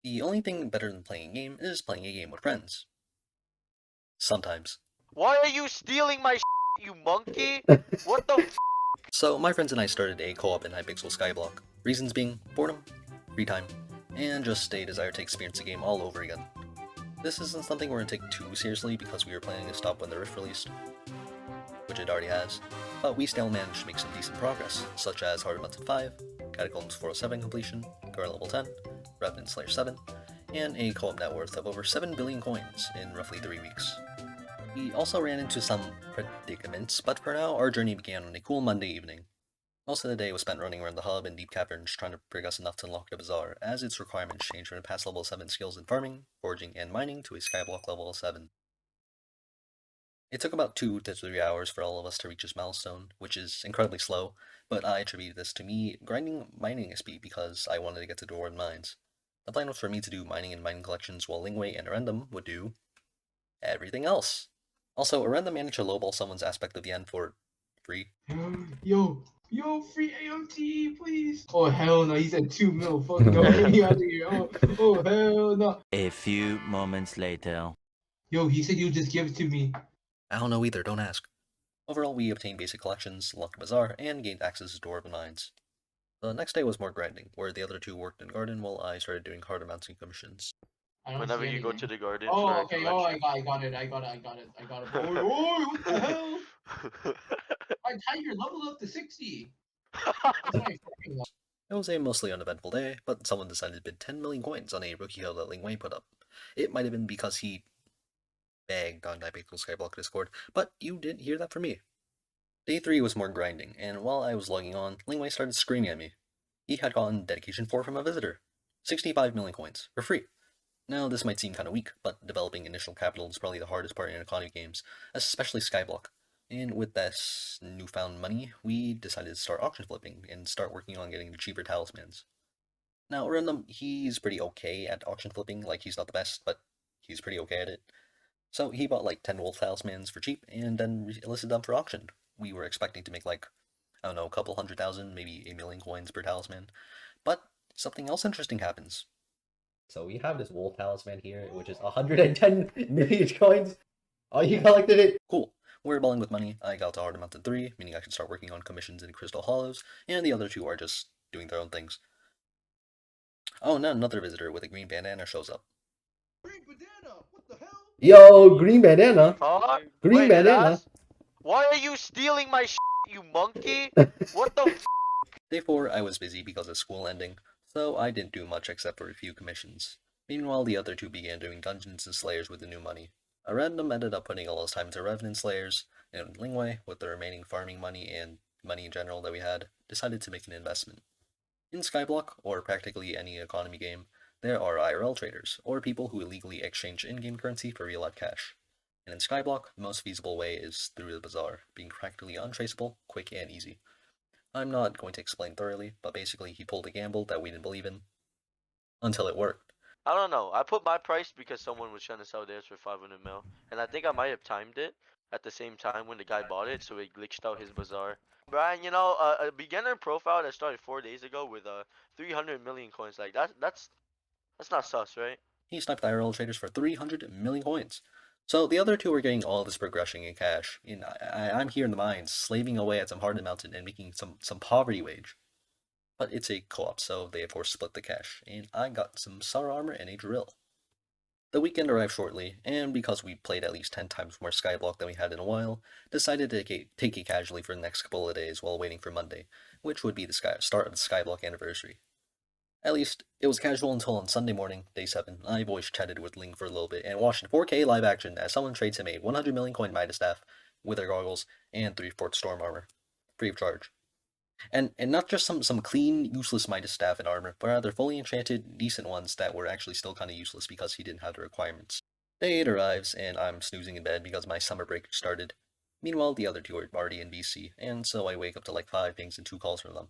The only thing better than playing a game is playing a game with friends. Sometimes. Why are you stealing my you monkey? What the So my friends and I started a co-op in hypixel skyblock. Reasons being boredom, free time, and just a desire to experience the game all over again. This isn't something we're going to take too seriously because we were planning to stop when the Rift released, which it already has, but we still managed to make some decent progress, such as Hard Mountain 5, Catacombs 407 completion, Guard level 10, Revenant Slayer 7, and a co-op net worth of over 7 billion coins in roughly 3 weeks. We also ran into some predicaments, but for now, our journey began on a cool Monday evening. Most of the day was spent running around the hub and deep caverns trying to progress enough to unlock the bazaar, as its requirements changed from the past level 7 skills in farming, foraging, and mining to a skyblock level 7. It took about 2 to 3 hours for all of us to reach this milestone, which is incredibly slow, but I attribute this to me grinding mining speed because I wanted to get to Dwarven Mines. The plan was for me to do mining and mining collections while Lingwei and Arendam would do everything else. Also, Arendam managed to lowball someone's aspect of the end for free. Yo, free AOT, please. Oh, hell no, he said 2 mil. Fuck no, get me out of here. Oh, hell no. A few moments later. Yo, he said you'll just give it to me. I don't know either, don't ask. Overall, we obtained basic collections, unlocked the bazaar, and gained access to Dwarven Mines. The next day was more grinding, where the other two worked in garden while I started doing harder mounting commissions. Whenever you go to the garden Oh, for okay, a collection. I got it. Oh, what the hell? My tiger leveled up to 60. It was a mostly uneventful day, but someone decided to bid 10 million coins on a rookie hill that Lingwei put up. It might have been because he begged on hypixel skyblock Discord, but you didn't hear that from me. Day 3 was more grinding, and while I was logging on, Lingwei started screaming at me. He had gotten Dedication 4 from a visitor. 65 million coins, for free. Now, this might seem kind of weak, but developing initial capital is probably the hardest part in economy games, especially skyblock. And with this newfound money, we decided to start auction flipping and start working on getting the cheaper talismans. Now, Random, he's pretty okay at auction flipping, like he's not the best, but he's pretty okay at it. So he bought like 10 wolf talismans for cheap and then listed them for auction. We were expecting to make like, I don't know, a couple 100,000, maybe 1 million coins per talisman. But something else interesting happens. So we have this wolf talisman here, which is 110 million coins. Oh, you collected it! Cool. We're balling with money. I got to Hard Mountain 3, meaning I can start working on commissions in Crystal Hollows, and the other two are just doing their own things. Oh, no, another visitor with a green bandana shows up. Green banana, what the hell? Yo, green bandana! Green bandana! Why are you stealing my you monkey? What the Day 4, I was busy because of school ending, so I didn't do much except for a few commissions. Meanwhile, the other two began doing dungeons and slayers with the new money. Arendam ended up putting all his time into Revenant Slayers, and Lingwei, with the remaining farming money and money in general that we had, decided to make an investment. In Skyblock, or practically any economy game, there are IRL traders, or people who illegally exchange in-game currency for real-life cash. And in Skyblock, the most feasible way is through the bazaar, being practically untraceable, quick, and easy. I'm not going to explain thoroughly, but basically he pulled a gamble that we didn't believe in, until it worked. I don't know. I put my price because someone was trying to sell theirs for 500 mil, and I think I might have timed it at the same time when the guy bought it, so it glitched out his bazaar. Brian, you know, a beginner profile that started 4 days ago with 300 million coins, like that's not sus, right? He sniped the IRL traders for 300 million coins. So the other two are getting all this progression in cash, and I'm here in the mines, slaving away at some hardened mountain and making some poverty wage. But it's a co-op, so they of course split the cash, and I got some Sar armor and a drill. The weekend arrived shortly, and because we played at least 10 times more Skyblock than we had in a while, decided to take it casually for the next couple of days while waiting for Monday, which would be the start of the Skyblock anniversary. At least, it was casual until on Sunday morning, day 7, I voice chatted with Ling for a little bit and watched in 4K live action as someone trades him a 100 million coin Midas staff, wither goggles, and 3/4 storm armor, free of charge. And not just some clean, useless Midas staff and armor, but rather fully enchanted, decent ones that were actually still kinda useless because he didn't have the requirements. Day 8 arrives, and I'm snoozing in bed because my summer break started. Meanwhile, the other two are already in BC, and so I wake up to like 5 pings and 2 calls from them.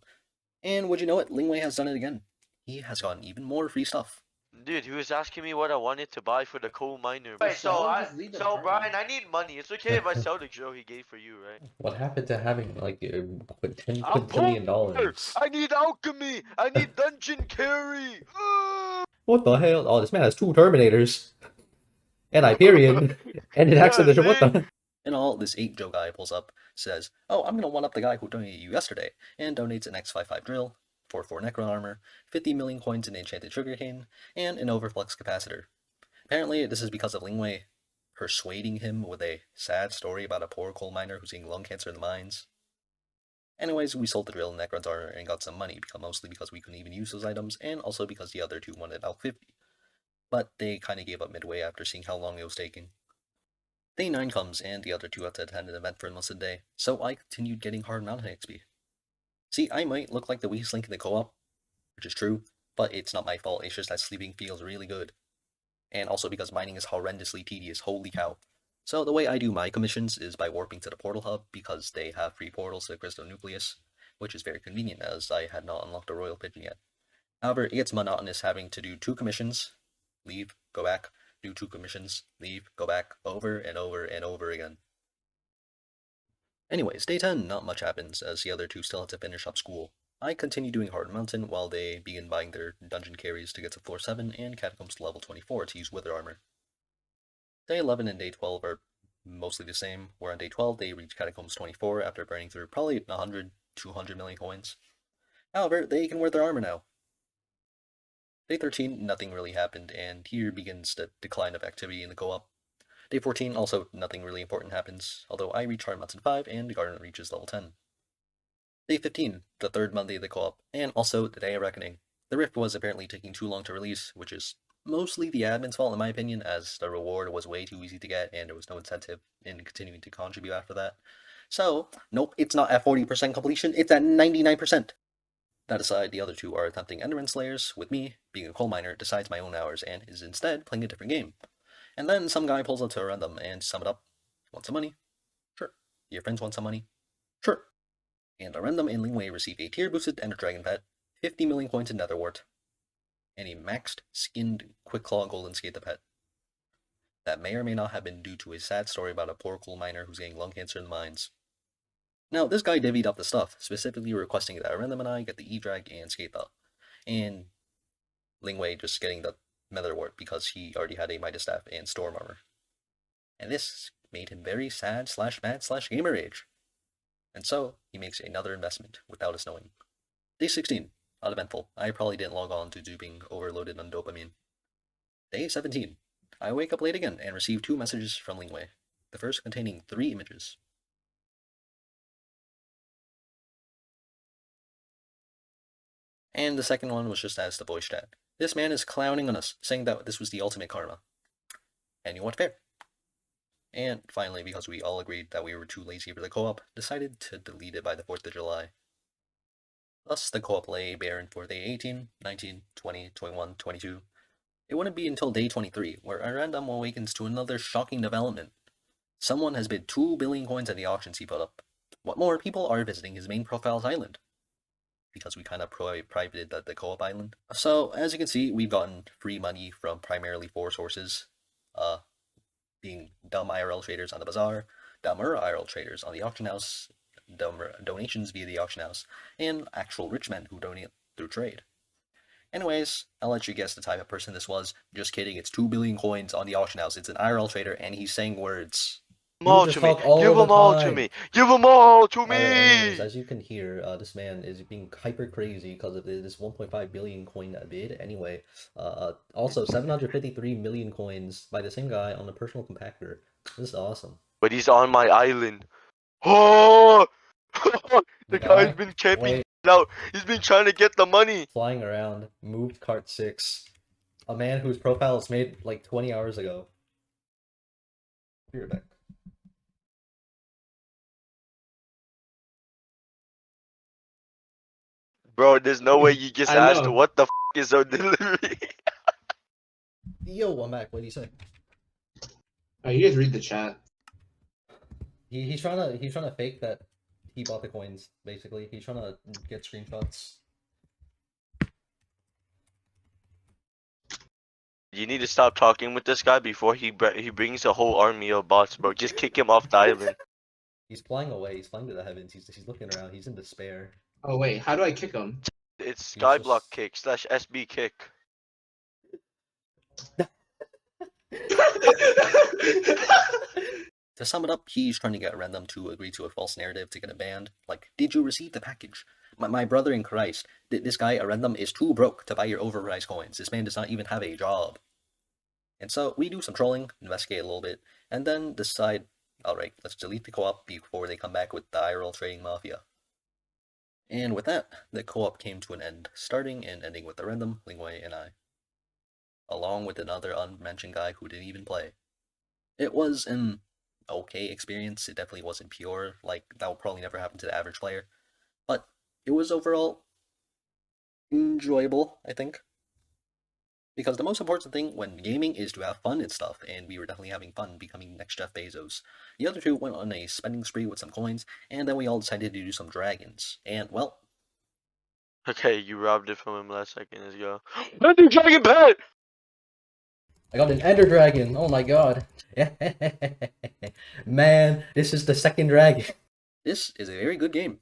And would you know it, Lingwei has done it again. He has gotten even more free stuff. Dude, he was asking me what I wanted to buy for the coal miner. Wait, So Brian, I need money. It's okay if I sell the drill he gave for you, right? What happened to having like $10 I'm quintillion? poor! I need alchemy! I need dungeon carry! What the hell? Oh, this man has 2 Terminators. And Hyperion. And an Accidental. What the? In all, this 8 Joe guy pulls up, says, "Oh, I'm gonna one-up the guy who donated you yesterday," and donates an X55 drill, 4/4 Necron armor, 50 million coins in enchanted sugarcane, and an overflux capacitor. Apparently, this is because of Lingwei persuading him with a sad story about a poor coal miner who's getting lung cancer in the mines. Anyways, we sold the drill and Necron's armor and got some money, mostly because we couldn't even use those items, and also because the other two wanted Alk 50. But they kinda gave up midway after seeing how long it was taking. Day 9 comes, and the other two have to attend an event for most of the day, so I continued getting hard mountain XP. See, I might look like the weakest link in the co-op, which is true, but it's not my fault, it's just that sleeping feels really good. And also because mining is horrendously tedious, holy cow. So the way I do my commissions is by warping to the portal hub, because they have free portals to the crystal nucleus, which is very convenient as I had not unlocked a royal pigeon yet. However, it gets monotonous having to do 2 commissions, leave, go back, do 2 commissions, leave, go back, over and over and over again. Anyways, day 10, not much happens, as the other two still have to finish up school. I continue doing Hard Mountain while they begin buying their dungeon carries to get to floor 7 and catacombs to level 24 to use wither armor. Day 11 and day 12 are mostly the same, where on day 12 they reach catacombs 24 after burning through probably 100-200 million coins. However, they can wear their armor now. Day 13, nothing really happened, and here begins the decline of activity in the co-op. Day 14, also nothing really important happens, although I reach Hard Mountain 5 and the Garden reaches level 10. Day 15, the 3rd Monday of the co-op, and also the Day of Reckoning. The Rift was apparently taking too long to release, which is mostly the admin's fault in my opinion, as the reward was way too easy to get and there was no incentive in continuing to contribute after that. So, nope, it's not at 40% completion, it's at 99%. That aside, the other two are attempting Enderman Slayers, with me, being a coal miner, decides my own hours and is instead playing a different game. And then some guy pulls up to a random and sum it up. Want some money? Sure. Your friends want some money? Sure. And a random and Lingwei receive a tier boosted Ender Dragon pet, 50 million coins in Netherwart, and a maxed skinned Quick Claw Golden Skate pet. That may or may not have been due to a sad story about a poor coal miner who's getting lung cancer in the mines. Now, this guy divvied up the stuff, specifically requesting that Random and I get the E-Drag and Skate Up, and Lingwei just getting the Netherwart because he already had a Midas Staff and Storm Armor. And this made him very sad /mad /gamer rage. And so, he makes another investment without us knowing. Day 16, uneventful. I probably didn't log on due to being overloaded on dopamine. Day 17, I wake up late again and receive 2 messages from Lingwei. The first containing 3 images. And the second one was just as the voice chat. This man is clowning on us, saying that this was the ultimate karma. And you want fair. And finally, because we all agreed that we were too lazy for the co-op, decided to delete it by the 4th of July. Thus, the co-op lay barren for day 18, 19, 20, 21, 22. It wouldn't be until day 23, where a random awakens to another shocking development. Someone has bid 2 billion coins at the auctions he put up. What more, people are visiting his main profile's island, because we kind of privated the co-op island. So, as you can see, we've gotten free money from primarily 4 sources, being dumb IRL traders on the bazaar, dumber IRL traders on the auction house, dumber donations via the auction house, and actual rich men who donate through trade. Anyways, I'll let you guess the type of person this was. Just kidding, it's 2 billion coins on the auction house. It's an IRL trader, and he's saying words. Give them all just to me. talk all Give the them all to time. me. Give them all to Anyways, me. as you can hear, this man is being hyper crazy because of this 1.5 billion coin bid. Anyway, also 753 million coins by the same guy on a personal compactor. This is awesome. But he's on my island. Oh! The guy's guy? been camping Wait. out. He's been trying to get the money. Flying around, moved cart 6. A man whose profile was made like 20 hours ago. Be right back. Bro, there's no way you just I asked know. what the f is our delivery. Yo, I'm back. What do you say? Oh, you guys read the chat. He's trying to fake that he bought the coins. Basically, he's trying to get screenshots. You need to stop talking with this guy before he brings a whole army of bots, bro. Just kick him off the island. He's flying away. He's flying to the heavens. He's looking around. He's in despair. Oh wait, how do I kick him? It's He's skyblock just- kick /SB kick. To sum it up, he's trying to get Random to agree to a false narrative to get it banned. Like, did you receive the package? My brother in Christ, this guy, Random, is too broke to buy your overpriced coins. This man does not even have a job. And so we do some trolling, investigate a little bit, and then decide, alright, let's delete the co-op before they come back with the IRL trading mafia. And with that, the co-op came to an end, starting and ending with the Random, Lingwei, and I. Along with another unmentioned guy who didn't even play. It was an okay experience. It definitely wasn't pure, like that will probably never happen to the average player. But it was overall enjoyable, I think. Because the most important thing when gaming is to have fun and stuff, and we were definitely having fun becoming next Jeff Bezos. The other two went on a spending spree with some coins, and then we all decided to do some dragons. And, well... Okay, you robbed it from him last second. Let's go. Ender Dragon Pet! I got an Ender Dragon. Oh my god. Man, this is the second dragon. This is a very good game.